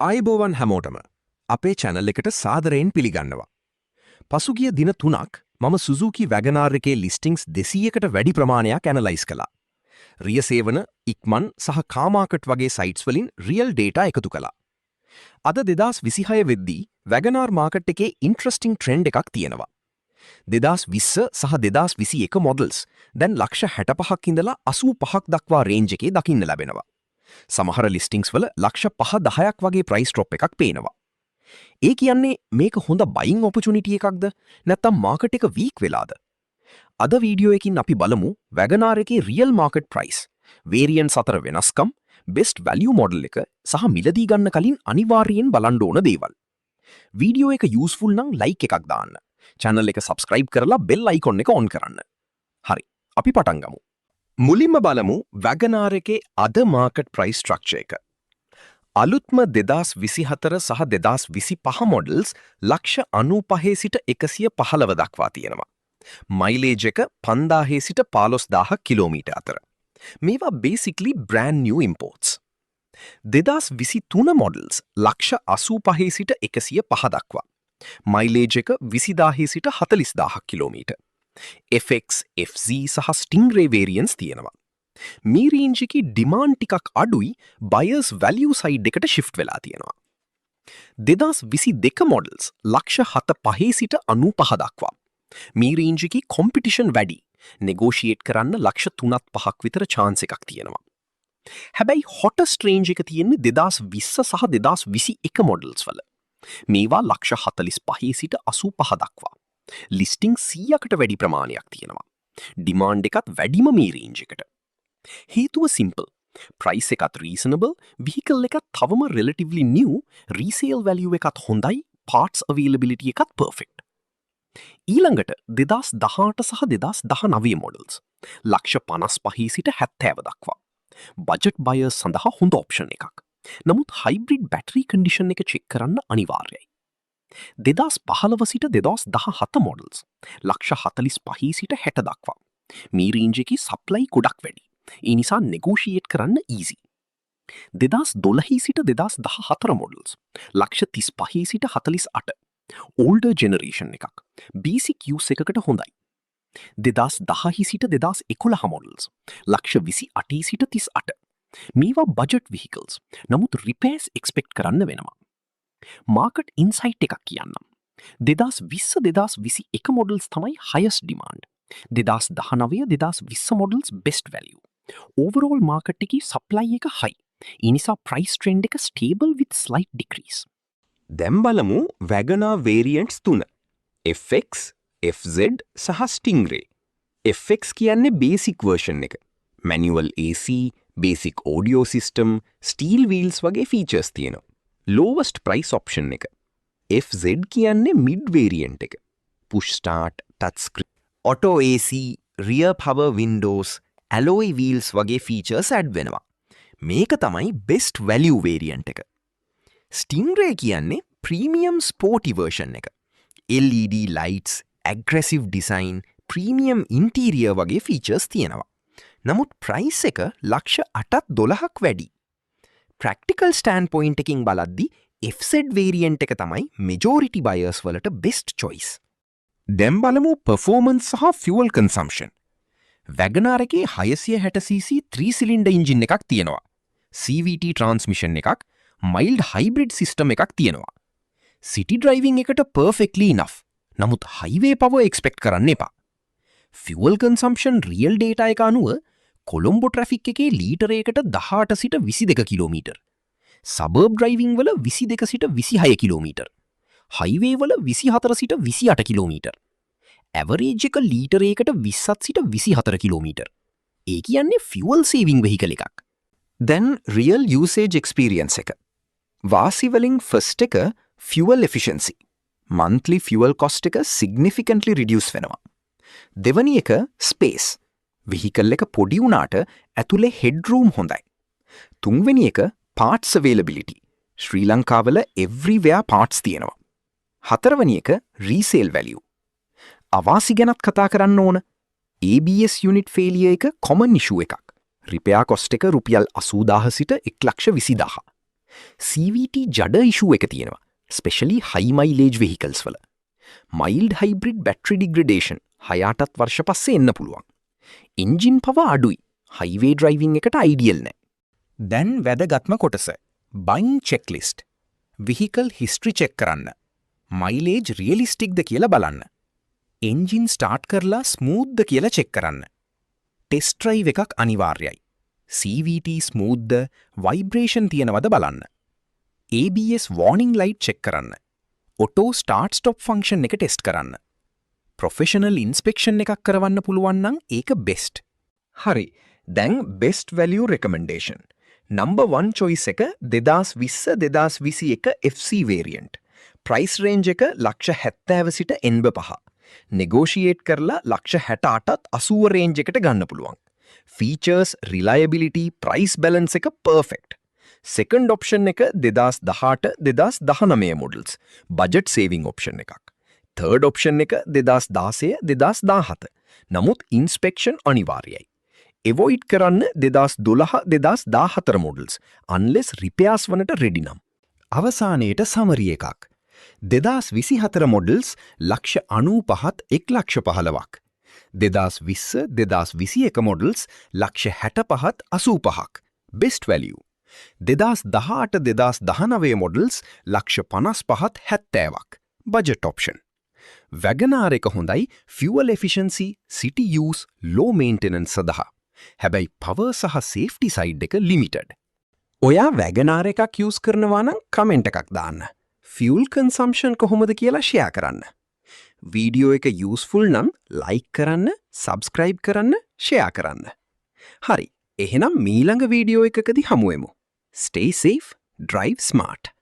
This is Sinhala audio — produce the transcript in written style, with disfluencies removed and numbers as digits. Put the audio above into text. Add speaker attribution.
Speaker 1: ආයුබෝවන් හැමෝටම අපේ channel එකට සාදරයෙන් පිළිගන්නවා. පසුගිය දින 3ක් මම Suzuki Wagoner එකේ listings 200කට වැඩි ප්‍රමාණයක් analyze කළා. රියසේවන, ඉක්මන් සහ car market වගේ sites වලින් real data එකතු කළා. අද 2026 වෙද්දී Wagoner market එකේ interesting trend එකක් තියෙනවා. 2020 සහ 2021 models දැන් ලක්ෂ 65ක් ඉඳලා 85ක් දක්වා range එකේ දකින්න ලැබෙනවා. සමහර listings වල ලක්ෂ 5-10ක් වගේ price drop එකක් පේනවා. ඒ කියන්නේ මේක හොඳ buying opportunity එකක්ද නැත්නම් market එක weak වෙලාද? අද වීඩියෝ එකකින් අපි බලමු Wagoner එකේ real market price, variants අතර වෙනස්කම්, best value model එක සහ මිලදී ගන්න කලින් අනිවාර්යයෙන් බලන්න ඕන දේවල්. වීඩියෝ එක useful නම් like එකක් දාන්න. channel එක subscribe කරලා bell icon එක on කරන්න. හරි, අපි පටන් ගමු. මුලින්ම බලමු Wagoner එකේ අද market price structure එක. අලුත්ම 2024 සහ 2025 models ලක්ෂ 95 සිට 115 දක්වා තියෙනවා. mileage එක 5000 සිට 15000 කිලෝමීටර් අතර. මේවා basically brand new imports. 2023 models ලක්ෂ 85 සිට 105 දක්වා. mileage එක 20000 සිට 40000 කිලෝමීටර්. FX, FZ සහ Stingray variants තියෙනවා. මේ range එකේ demand ටිකක් අඩුයි, buyers value side එකට shift වෙලා තියෙනවා. 2022 models ලක්ෂ 75 සිට 95 දක්වා. මේ range එකේ competition වැඩි. negotiate කරන්න ලක්ෂ 3-5ක් විතර chance එකක් තියෙනවා. හැබැයි hottest range එක තියෙන්නේ 2020 සහ 2021 models වල. මේවා ලක්ෂ 45 සිට 85 දක්වා. listing 100කට වැඩි ප්‍රමාණයක් තියෙනවා. demand එකත් වැඩිම මේ range එකට. හේතුව simple. price එකත් reasonable, vehicle එකත් තවම relatively new, resale value එකත් හොඳයි, parts availability එකත් perfect. ඊළඟට 2018 සහ 2019 models ලක්ෂ 55 සිට 70 දක්වා. budget buyers සඳහා හොඳ option එකක්. නමුත් hybrid battery condition එක check කරන්න අනිවාර්යයි. 2015 සිට 2017 models ලක්ෂ 45 සිට 60 දක්වා. මේ range එකේ supply ගොඩක් වැඩි. ඒ නිසා negotiate කරන්න easy. 2012 සිට 2014 models ලක්ෂ 35 සිට 48. older generation එකක්. basic use එකකට හොඳයි. 2010 සිට 2011 models ලක්ෂ 28 සිට 38. මේවා budget vehicles. නමුත් repairs expect කරන්න වෙනවා. market insight එකක් කියන්නම්. 2020-2021 models තමයි highest demand. 2019-2020 models best value. overall market එකේ supply එක high. ඒ නිසා price trend එක stable with slight decrease.
Speaker 2: දැන් බලමු Wagoner variants 3. FX, FZ සහ Stingray. FX කියන්නේ basic version එක. manual AC, basic audio system, steel wheels වගේ features තියෙනවා. lowest price option එක. FZ කියන්නේ mid variant එක. push start, touch screen, auto AC, rear power windows, alloy wheels වගේ features add වෙනවා. මේක තමයි best value variant එක. Stingray කියන්නේ premium sporty version එක. LED lights, aggressive design, premium interior වගේ features තියෙනවා. නමුත් price එක ලක්ෂ 8-12ක් වැඩි. practical standpoint එකකින් බලද්දි FZ variant එක තමයි majority buyers වලට best choice.
Speaker 1: දැන් බලමු performance සහ fuel consumption. Wagoner එකේ 660cc 3 cylinder engine එකක් තියෙනවා. CVT transmission එකක්, mild hybrid system එකක් තියෙනවා. city driving එකට perfectly enough. නමුත් highway power expect කරන්න එපා. fuel consumption real data එක අනුව කොළඹ traffic එකේ ලීටරයකට 18 සිට 22 කිලෝමීටර්. suburb driving වල 22 සිට 26 කිලෝමීටර්. highway වල 24 සිට 28 කිලෝමීටර්. average එක ලීටරයකට 20 සිට 24 කිලෝමීටර්. ඒ කියන්නේ fuel saving vehicle එකක්.
Speaker 2: දැන් real usage experience එක. වාසි වලින් first එක fuel efficiency. monthly fuel cost එක significantly reduce වෙනවා. දෙවැනි එක space. vehicle එක පොඩි වුණාට ඇතුලේ headroom හොඳයි. තුන්වෙනි එක parts availability. ශ්‍රී ලංකාවල everywhere parts තියෙනවා. හතරවෙනි එක resale value. අවාසි ගැනත් කතා කරන්න ඕන. ABS unit failure එක common issue එකක්. repair cost එක රුපියල් 80000 සිට 1,20,000.
Speaker 1: CVT ජඩ ඉෂුව එක තියෙනවා. ස්පෙෂලි හයි මයිලේජ් වෙහිකල්ස් වල. මයිල්ඩ් හයිබ්‍රිඩ් බැටරි ඩිග්‍රඩේෂන් 6-8 වර්ෂ පස්සේ එන්න පුළුවන්. එන්ජින් පව අඩුයි. හයිවේ ඩ්‍රයිවිං එකට අයිඩියල් නෑ.
Speaker 3: දැන් වැදගත්ම කොටස. බයින් චෙක්ලිස්ට්. විහිකල් හිස්ට්‍රි චෙක් කරන්න. මයිලේජ් රියලිස්ටික්ද කියලා බලන්න. එන්ජින් ස්ටාර්ට් කරලා ස්මූත්ද කියලා චෙක් කරන්න. ටෙස්ට් ඩ්‍රයිව් එකක් අනිවාර්යයි. CVT ස්මූත්ද වයිබ්‍රේෂන් තියෙනවද බලන්න. ABS වෝර්නිං ලයිට් චෙක් කරන්න. ඔටෝ ස්ටාර්ට් ස්ටොප් ෆන්ක්ෂන් එක ටෙස්ට් කරන්න. ප්‍රොෆෙෂනල් ඉන්ස්පෙක්ෂන් එකක් කරවන්න පුළුවන් නම් ඒක බෙස්ට්.
Speaker 1: හරි. දැන් best value recommendation. Number 1 choice එක 2020-2021 FC variant. ප්‍රයිස් රේන්ජ් එක 170 සිට 85. නෙගෝෂියේට් කරලා 168ත් 80 රේන්ජ් එකට ගන්න පුළුවන්. ෆීචර්ස්, රිලයබිලිටි, ප්‍රයිස් බැලන්ස් එක පර්ෆෙක්ට්. සෙකන්ඩ් ඔප්ෂන් එක 2018-2019 මොඩල්ස්. බජට් සේවිං ඔප්ෂන් එකක්. තර්ඩ් ඔප්ෂන් එක 2016-2017. නමුත් ඉන්ස්පෙක්ෂන් අනිවාර්යයි. එවොයිඩ් කරන්න 2012-2014 මොඩල්ස්. අන්ලෙස් රිපෙයාර්ස් වනට රෙඩි නම්.
Speaker 3: අවසානයේට සමරි එකක්. 2024 මොඩල්ස් 95ත් 1,15,000ක්. 2020-2021 මොඩල්ස් 65ත් 85ක්. Best value. 2018-2019 මොඩල්ස් 55ත් 70ක්. Budget option. වැගනාර් එක හොඳයි fuel efficiency, city use, low maintenance සඳහා. හැබැයි පවර් සහ සේෆ්ටි සයිඩ් එක ලිමිටඩ්.
Speaker 2: ඔයා වැගනාර එකක් යූස් කරනවා නම් කමෙන්ට් එකක් දාන්න. ෆියුල් කන්සම්ප්ෂන් කොහොමද කියලා ෂෙයා කරන්න. වීඩියෝ එක යූස්ෆුල් නම් ලයික් කරන්න, සබ්ස්ක්‍රයිබ් කරන්න, ෂෙයා කරන්න. හරි. එහෙනම් මීළඟ video එකකදී හමුවෙමු. Stay safe, drive smart.